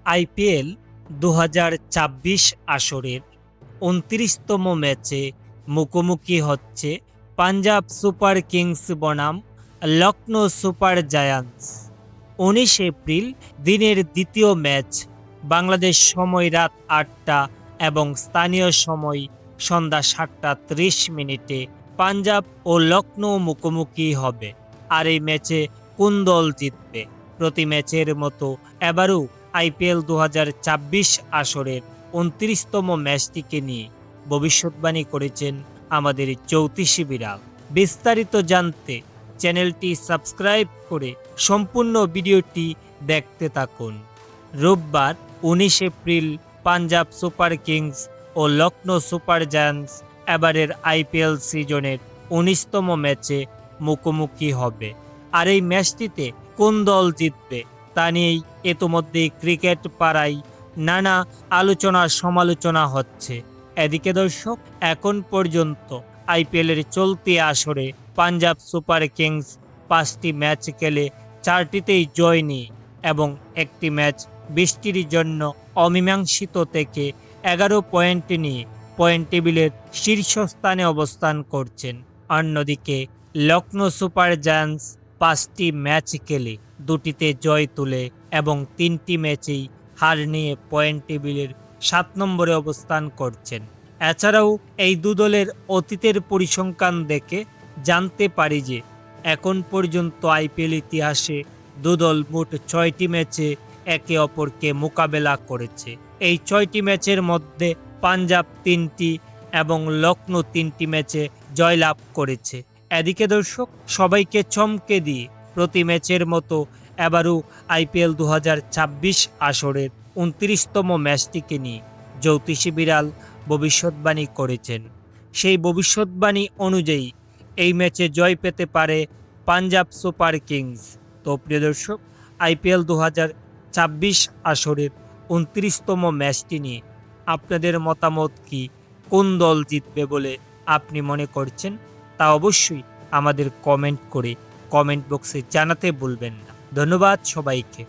IPL ২০২৪ আসরের ২৯তম ম্যাচে মুখোমুখি হচ্ছে পাঞ্জাব সুপার কিংস বনাম লখনৌ সুপার জায়ান্টস। ১৯ এপ্রিল দিনের দ্বিতীয় ম্যাচ বাংলাদেশ সময় রাত ৮টা এবং স্থানীয় সময় সন্ধ্যা ৭টা ৩০ পাঞ্জাব ও লখনৌ মুখোমুখি হবে। আর এই ম্যাচে কোন দল জিতবে? প্রতি ম্যাচের মতো এবারও আইপিএল ২০২৪ আসরের ২৯তম ম্যাচটিকে নিয়ে ভবিষ্যৎবাণী করেছেন আমাদের জ্যোতিষী বিড়াল। বিস্তারিত জানতে চ্যানেলটি সাবস্ক্রাইব করে সম্পূর্ণ ভিডিওটি দেখতে থাকুন। রোববার ১৯ এপ্রিল পাঞ্জাব সুপার কিংস ও লখনৌ সুপার জায়ান্টস এবারের আইপিএল সিজনের ১৯তম ম্যাচে মুখোমুখি হবে। আর এই ম্যাচটিতে কোন দল জিতবে তা নিয়েই ইতোমধ্যেই ক্রিকেট পাড়ায় নানা আলোচনা সমালোচনা হচ্ছে। এদিকে দর্শক, এখন পর্যন্ত আইপিএলের চলতি আসরে পাঞ্জাব সুপার কিংস ৫টি ম্যাচ খেলে ৪টিতেই জয় নিয়ে এবং একটি ম্যাচ বৃষ্টির জন্য অমীমাংসিত থেকে ১১ পয়েন্ট নিয়ে পয়েন্ট টেবিলের শীর্ষস্থানে অবস্থান করছেন। অন্যদিকে লখনৌ সুপার জায়ান্টস ৫টি ম্যাচ খেলে ২টিতে জয় তুলে এবং ৩টি ম্যাচেই হার নিয়ে পয়েন্ট টেবিলের ৭ নম্বরে অবস্থান করছেন। এছাড়াও এই দু দলের অতীতের পরিসংখ্যান দেখে জানতে পারি যে এখন পর্যন্ত আইপিএল ইতিহাসে দু দল মোট ৬টি ম্যাচে একে অপরকে মোকাবেলা করেছে। এই ৬টি ম্যাচের মধ্যে পাঞ্জাব ৩টি এবং লখনৌ ৩টি ম্যাচে জয়লাভ করেছে। এদিকে দর্শক, সবাইকে চমকে দিয়ে প্রতি ম্যাচের মতো এবারও আইপিএল ২০২৪ আসরের ২৯তম ম্যাচটিকে নিয়ে জ্যোতিষী বিড়াল ভবিষ্যৎবাণী করেছেন। সেই ভবিষ্যৎবাণী অনুযায়ী এই ম্যাচে জয় পেতে পারে পাঞ্জাব সুপার কিংস। তো প্রিয় দর্শক, আইপিএল ২০২৪ আসরের ২৯তম ম্যাচটি নিয়ে আপনাদের মতামত কি? কোন দল জিতবে বলে আপনি মনে করছেন তা অবশ্যই আমাদের কমেন্ট করে কমেন্ট বক্সে জানাতে ভুলবেন না। ধন্যবাদ সবাইকে।